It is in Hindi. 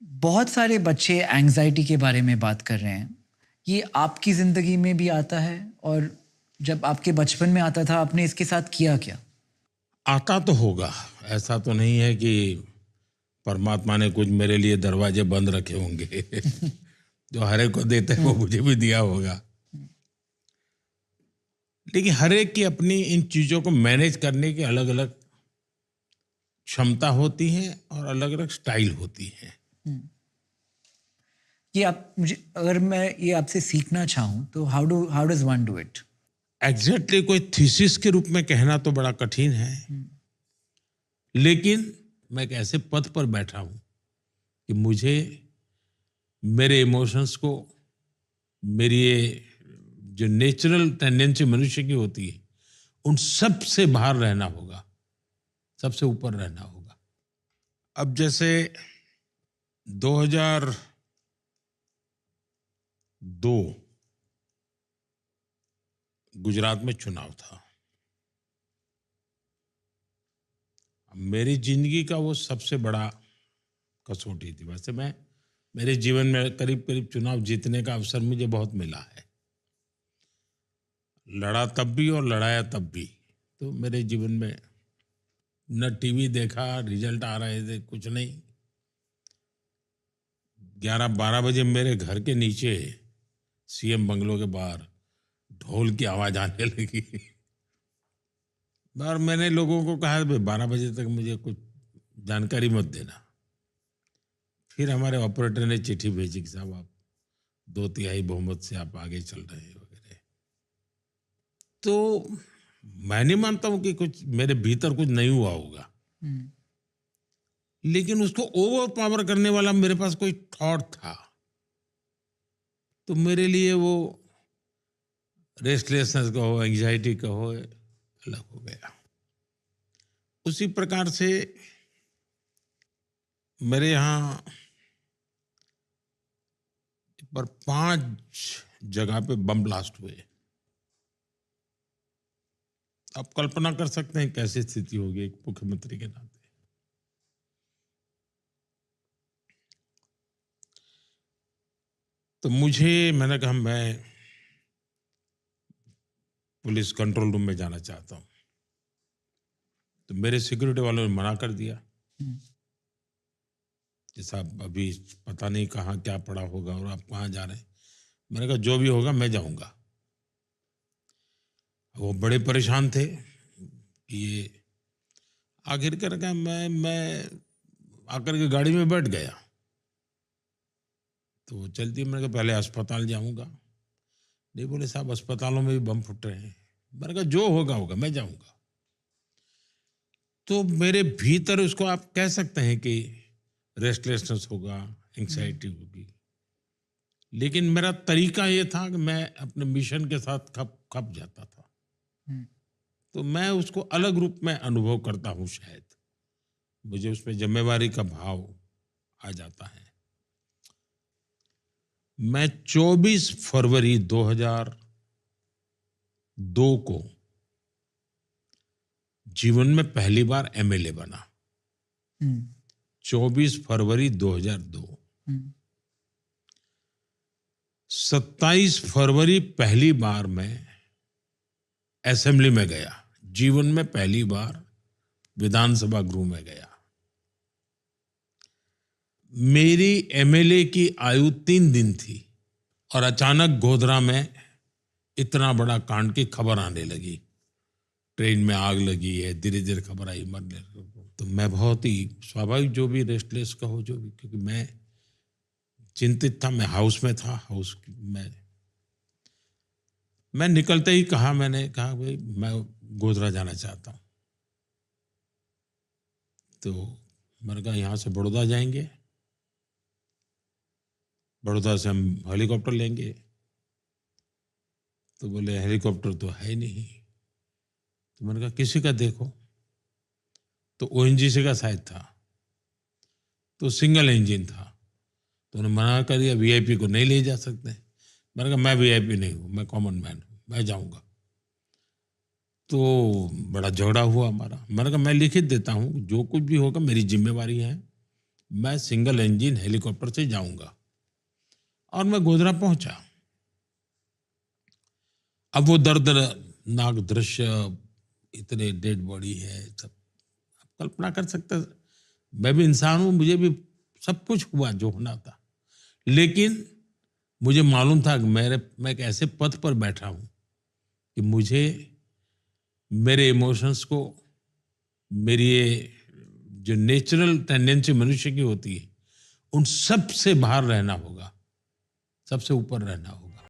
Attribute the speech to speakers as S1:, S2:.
S1: बहुत सारे बच्चे एंग्जाइटी के बारे में बात कर रहे हैं। ये आपकी ज़िंदगी में भी आता है? और जब आपके बचपन में आता था, आपने इसके साथ किया क्या?
S2: आता तो होगा। ऐसा तो नहीं है कि परमात्मा ने कुछ मेरे लिए दरवाजे बंद रखे होंगे। जो हर एक को देते हैं वो
S1: हुँ,
S2: मुझे भी दिया होगा।
S1: हुँ,
S2: लेकिन हर एक की अपनी इन चीज़ों को मैनेज करने की अलग-अलग क्षमता होती है और अलग-अलग स्टाइल होती है।
S1: हुँ। ये आप मुझे अगर मैं ये आपसे सीखना चाहूँ तो how does one do it?
S2: Exactly कोई थीसिस के रूप में कहना तो बड़ा कठिन है।
S1: हुँ,
S2: लेकिन मैं एक ऐसे पद पर बैठा हूँ कि मुझे मेरे इमोशंस को, मेरी ये जो नेचुरल टेंडेंसी मनुष्य की होती है, उन सब से बाहर रहना होगा, सबसे ऊपर रहना होगा। अब जैसे 2002 गुजरात में चुनाव था। अब मेरी ज़िंदगी का वो सबसे बड़ा कसौटी थी। वैसे मैं मेरे जीवन में करीब-करीब चुनाव जीतने का अवसर मुझे बहुत मिला है। लड़ा तब भी और लड़ाया तब भी। तो मेरे जीवन में न टीवी देखा, रिजल्ट आ रहे थे, कुछ नहीं। 11-12 बजे मेरे घर के नीचे सीएम बंगलो के बाहर ढोल की आवाज़ आने लगी। और मैंने लोगों को कहा, भाई 12 बजे तक मुझे कुछ जानकारी मत देना। फिर हमारे ऑपरेटर ने चिट्ठी भेजी कि साहब आप 2/3 बहुमत से आप आगे चल रहे हैं वगैरह। तो मैं नहीं मानता हूँ कि कुछ मेरे भीतर कुछ नहीं हुआ होगा,
S1: हुँ,
S2: लेकिन उसको ओवर पावर करने वाला मेरे पास कोई थॉट था। तो मेरे लिए वो रेस्टलेसनेस कहो, एंग्जाइटी कहो, अलग हो गया। उसी प्रकार से मेरे यहाँ पर 5 जगह पे बम ब्लास्ट हुए। आप कल्पना कर सकते हैं कैसी स्थिति होगी एक मुख्यमंत्री के नाते। तो मैंने कहा मैं पुलिस कंट्रोल रूम में जाना चाहता हूँ। तो मेरे सिक्योरिटी वालों ने मना कर दिया
S1: हुँ,
S2: कि साहब अभी पता नहीं कहाँ क्या पड़ा होगा और आप कहाँ जा रहे हैं। मैंने कहा जो भी होगा मैं जाऊँगा। वो बड़े परेशान थे कि ये आखिर कर का मैं आकर के गाड़ी में बैठ गया। तो वो चलती, मैंने कहा पहले अस्पताल जाऊँगा। नहीं, बोले साहब अस्पतालों में भी बम फुट रहे हैं। मैंने कहा जो होगा होगा, मैं जाऊँगा। तो मेरे भीतर उसको आप कह सकते हैं कि रेस्टलेसनेस होगा,
S1: हुँ,
S2: एंग्जायटी होगी। लेकिन मेरा तरीका ये था कि मैं अपने मिशन के साथ खप खप जाता था।
S1: हुँ,
S2: तो मैं उसको अलग रूप में अनुभव करता हूँ शायद। मुझे उसमें ज़िम्मेवारी का भाव आ जाता है। मैं 24 फरवरी 2002 को जीवन में पहली बार एमएलए बना।
S1: हुँ,
S2: 24 फरवरी 2002।
S1: हुँ,
S2: 27 फरवरी पहली बार मैं असेंबली में गया। जीवन में पहली बार विधानसभा गृह में गया। मेरी एमएलए की आयु 3 दिन थी और अचानक गोधरा में इतना बड़ा कांड की खबर आने लगी। ट्रेन में आग लगी है, धीरे धीरे खबर आई मरने लगे। तो मैं बहुत ही स्वाभाविक, जो भी रेस्टलेस कहो जो भी, क्योंकि मैं चिंतित था। मैं हाउस में था, में मैं निकलते ही कहा, मैंने कहा भाई मैं गोधरा जाना चाहता हूँ। तो मैंने कहा यहाँ से बड़ौदा जाएंगे, बड़ौदा से हम हेलीकॉप्टर लेंगे। तो बोले हेलीकॉप्टर तो है नहीं। तो मैंने कहा किसी का देखो। तो ओएनजीसी का शायद था, तो सिंगल इंजन था। तो उन्होंने मना कर दिया, वीआईपी को नहीं ले जा सकते। मैंने कहा मैं वीआईपी नहीं हूँ, मैं कॉमन मैन हूँ, मैं जाऊँगा। तो बड़ा झगड़ा हुआ हमारा। मैंने कहा मैं लिखित देता हूँ, जो कुछ भी होगा मेरी जिम्मेवारी है, मैं सिंगल इंजन हेलीकॉप्टर से जाऊंगा। और मैं गोधरा पहुंचा। अब वो दर्दनाक दृश्य, इतने डेड बॉडी है, सब आप कल्पना कर सकते हैं। मैं भी इंसान हूं, मुझे भी सब कुछ हुआ जो होना था, लेकिन मुझे मालूम था कि मैं एक ऐसे पथ पर बैठा हूं कि मुझे मेरे इमोशंस को, मेरी ये जो नेचुरल टेंडेंसी मनुष्य की होती है, उन सब से बाहर रहना होगा, सबसे ऊपर रहना होगा।